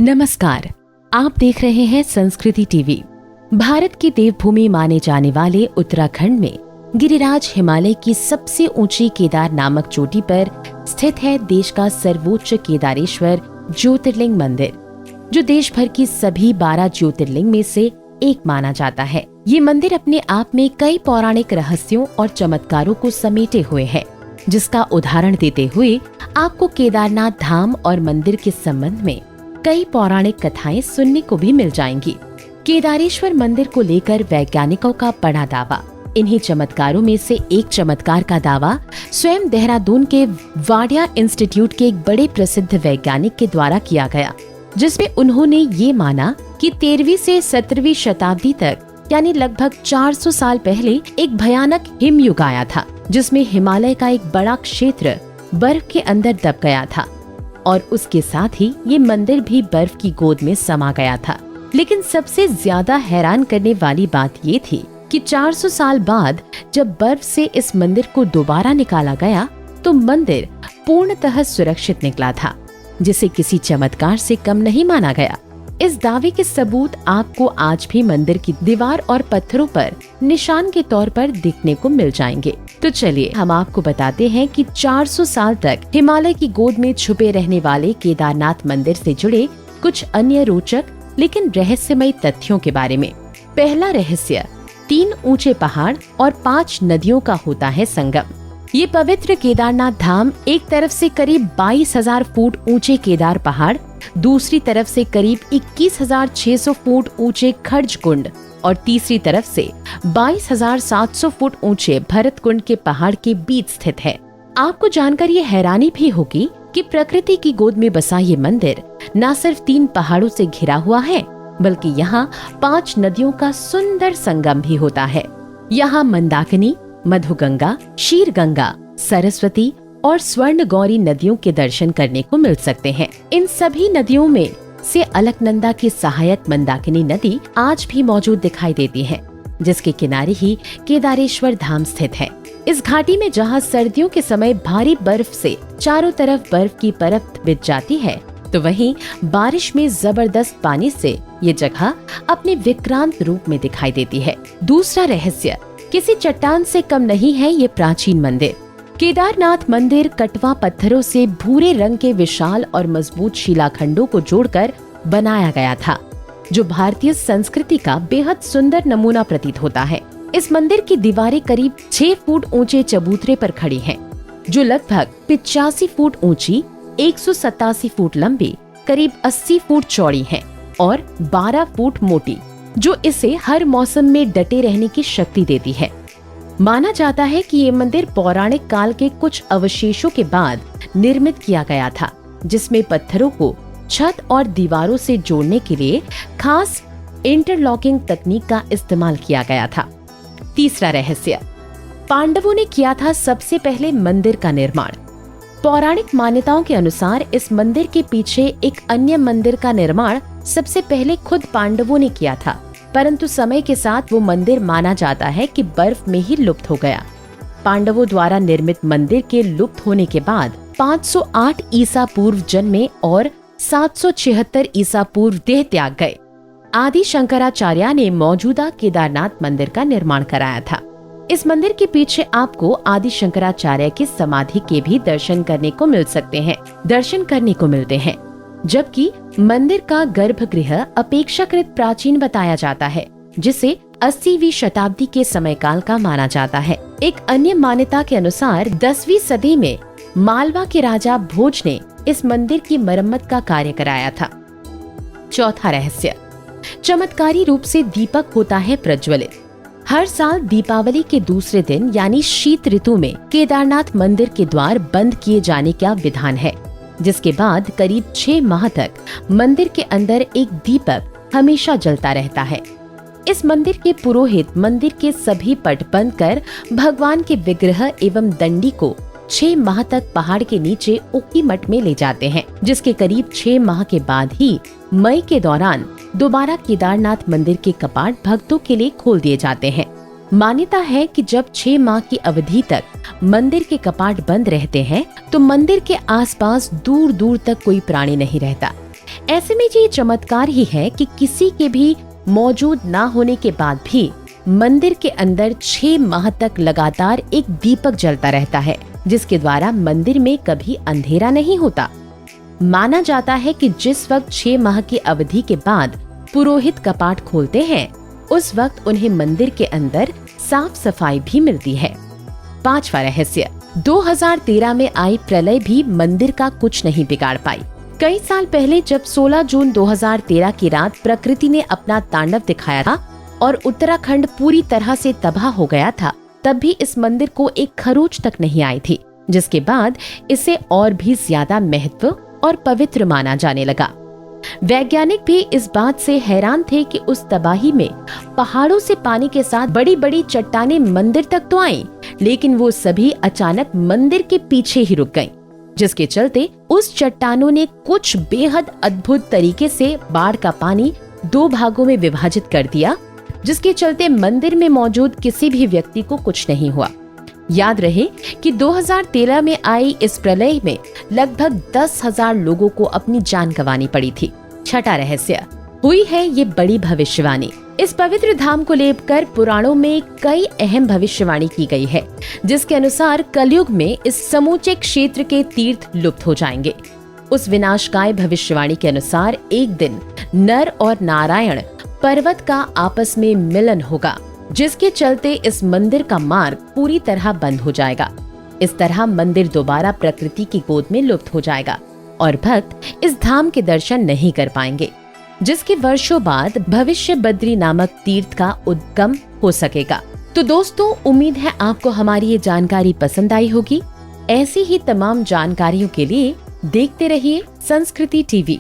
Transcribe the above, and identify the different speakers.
Speaker 1: नमस्कार, आप देख रहे हैं संस्कृति टीवी। भारत की देवभूमि माने जाने वाले उत्तराखंड में गिरिराज हिमालय की सबसे ऊंची केदार नामक चोटी पर स्थित है देश का सर्वोच्च केदारेश्वर ज्योतिर्लिंग मंदिर, जो देश भर की सभी 12 ज्योतिर्लिंग में से एक माना जाता है। ये मंदिर अपने आप में कई पौराणिक रहस्यों और चमत्कारों को समेटे हुए है, जिसका उदाहरण देते हुए आपको केदारनाथ धाम और मंदिर के संबंध में कई पौराणिक कथाएं सुनने को भी मिल जाएंगी। केदारेश्वर मंदिर को लेकर वैज्ञानिकों का बड़ा दावा। इन्हीं चमत्कारों में से एक चमत्कार का दावा स्वयं देहरादून के वाडिया इंस्टीट्यूट के एक बड़े प्रसिद्ध वैज्ञानिक के द्वारा किया गया, जिसमें उन्होंने ये माना कि 13वीं से 17वीं शताब्दी तक यानी लगभग 400 साल पहले एक भयानक हिमयुग आया था, जिसमें हिमालय का एक बड़ा क्षेत्र बर्फ के अंदर दब गया था और उसके साथ ही ये मंदिर भी बर्फ की गोद में समा गया था। लेकिन सबसे ज्यादा हैरान करने वाली बात ये थी कि 400 साल बाद जब बर्फ से इस मंदिर को दोबारा निकाला गया तो मंदिर पूर्णतः सुरक्षित निकला था, जिसे किसी चमत्कार से कम नहीं माना गया। इस दावे के सबूत आपको आज भी मंदिर की दीवार और पत्थरों पर निशान के तौर पर दिखने को मिल जाएंगे। तो चलिए हम आपको बताते हैं कि 400 साल तक हिमालय की गोद में छुपे रहने वाले केदारनाथ मंदिर से जुड़े कुछ अन्य रोचक लेकिन रहस्यमय तथ्यों के बारे में। पहला रहस्य, 3 ऊंचे पहाड़ और 5 नदियों का होता है संगम। ये पवित्र केदारनाथ धाम एक तरफ से करीब 22,000 फुट ऊंचे केदार पहाड़, दूसरी तरफ से करीब 21,600 फुट ऊंचे खर्ज कुंड और तीसरी तरफ से 22,700 फुट ऊंचे भरत कुंड के पहाड़ के बीच स्थित है। आपको जानकर ये हैरानी भी होगी कि प्रकृति की गोद में बसा ये मंदिर न सिर्फ 3 पहाड़ों से घिरा हुआ है, बल्कि यहाँ 5 नदियों का सुंदर संगम भी होता है। यहाँ मंदाकिनी, मधुगंगा, शीरगंगा, सरस्वती और स्वर्ण गौरी नदियों के दर्शन करने को मिल सकते हैं। इन सभी नदियों में से अलकनंदा की सहायक मंदाकिनी नदी आज भी मौजूद दिखाई देती है, जिसके किनारे ही केदारेश्वर धाम स्थित है। इस घाटी में जहाँ सर्दियों के समय भारी बर्फ से चारों तरफ बर्फ की परत बिछ जाती है, तो वहीं बारिश में जबरदस्त पानी से ये जगह अपने विक्रांत रूप में दिखाई देती है। दूसरा रहस्य, किसी चट्टान से कम नहीं है ये प्राचीन मंदिर। केदारनाथ मंदिर कटवा पत्थरों से भूरे रंग के विशाल और मजबूत शिलाखंडों को जोड़कर बनाया गया था, जो भारतीय संस्कृति का बेहद सुंदर नमूना प्रतीत होता है। इस मंदिर की दीवारें करीब 6 फुट ऊंचे चबूतरे पर खड़ी हैं, जो लगभग 85 फुट ऊंची, 187 फुट लंबी, करीब 80 फुट चौड़ी है और 12 फुट मोटी, जो इसे हर मौसम में डटे रहने की शक्ति देती है। माना जाता है कि ये मंदिर पौराणिक काल के कुछ अवशेषों के बाद निर्मित किया गया था, जिसमें पत्थरों को छत और दीवारों से जोड़ने के लिए खास इंटरलॉकिंग तकनीक का इस्तेमाल किया गया था। तीसरा रहस्य, पांडवों ने किया था सबसे पहले मंदिर का निर्माण। पौराणिक मान्यताओं के अनुसार इस मंदिर के पीछे एक अन्य मंदिर का निर्माण सबसे पहले खुद पांडवों ने किया था, परंतु समय के साथ वो मंदिर माना जाता है कि बर्फ में ही लुप्त हो गया। पांडवों द्वारा निर्मित मंदिर के लुप्त होने के बाद 508 ईसा पूर्व जन्मे और 776 ईसा पूर्व देह त्याग गए आदि शंकराचार्य ने मौजूदा केदारनाथ मंदिर का निर्माण कराया था। इस मंदिर के पीछे आपको आदि शंकराचार्य की समाधि के भी दर्शन करने को मिलते हैं, जबकि मंदिर का गर्भगृह अपेक्षाकृत प्राचीन बताया जाता है, जिसे 80वीं शताब्दी के समयकाल का माना जाता है। एक अन्य मान्यता के अनुसार 10वीं सदी में मालवा के राजा भोज ने इस मंदिर की मरम्मत का कार्य कराया था। चौथा रहस्य, चमत्कारी रूप से दीपक होता है प्रज्वलित। हर साल दीपावली के दूसरे दिन यानी शीत ऋतु में केदारनाथ मंदिर के द्वार बंद किए जाने का विधान है, जिसके बाद करीब 6 माह तक मंदिर के अंदर एक दीपक हमेशा जलता रहता है। इस मंदिर के पुरोहित मंदिर के सभी पट बंद कर भगवान के विग्रह एवं दंडी को 6 माह तक पहाड़ के नीचे उकी मठ में ले जाते हैं, जिसके करीब 6 माह के बाद ही मई के दौरान दोबारा केदारनाथ मंदिर के कपाट भक्तों के लिए खोल दिए जाते हैं। मान्यता है कि जब 6 माह की अवधि तक मंदिर के कपाट बंद रहते हैं तो मंदिर के आसपास दूर दूर तक कोई प्राणी नहीं रहता। ऐसे में ये चमत्कार ही है कि किसी के भी मौजूद ना होने के बाद भी मंदिर के अंदर 6 माह तक लगातार एक दीपक जलता रहता है, जिसके द्वारा मंदिर में कभी अंधेरा नहीं होता। माना जाता है कि जिस वक्त 6 माह की अवधि के बाद पुरोहित कपाट खोलते हैं, उस वक्त उन्हें मंदिर के अंदर साफ सफाई भी मिलती है। 5वां रहस्य, 2013 में आई प्रलय भी मंदिर का कुछ नहीं बिगाड़ पाई। कई साल पहले जब 16 जून 2013 की रात प्रकृति ने अपना तांडव दिखाया था और उत्तराखंड पूरी तरह से तबाह हो गया था, तब भी इस मंदिर को एक खरोच तक नहीं आई थी, जिसके बाद इसे और भी ज्यादा महत्व और पवित्र माना जाने लगा। वैज्ञानिक भी इस बात से हैरान थे कि उस तबाही में पहाड़ों से पानी के साथ बड़ी बड़ी चट्टानें मंदिर तक तो आईं, लेकिन वो सभी अचानक मंदिर के पीछे ही रुक गईं, जिसके चलते उस चट्टानों ने कुछ बेहद अद्भुत तरीके से बाढ़ का पानी 2 भागों में विभाजित कर दिया, जिसके चलते मंदिर में मौजूद किसी भी व्यक्ति को कुछ नहीं हुआ। याद रहे कि 2013 में आई इस प्रलय में लगभग 10,000 लोगों को अपनी जान गंवानी पड़ी थी। 6वां रहस्य, हुई है ये बड़ी भविष्यवाणी। इस पवित्र धाम को लेकर पुराणों में कई अहम भविष्यवाणी की गई है, जिसके अनुसार कलयुग में इस समूचे क्षेत्र के तीर्थ लुप्त हो जाएंगे। उस विनाशकाय भविष्यवाणी के अनुसार एक दिन नर और नारायण पर्वत का आपस में मिलन होगा, जिसके चलते इस मंदिर का मार्ग पूरी तरह बंद हो जाएगा। इस तरह मंदिर दोबारा प्रकृति की गोद में लुप्त हो जाएगा और भक्त इस धाम के दर्शन नहीं कर पाएंगे, जिसके वर्षों बाद भविष्य बद्री नामक तीर्थ का उद्गम हो सकेगा। तो दोस्तों, उम्मीद है आपको हमारी ये जानकारी पसंद आई होगी। ऐसी ही तमाम जानकारियों के लिए देखते रहिए संस्कृति टीवी।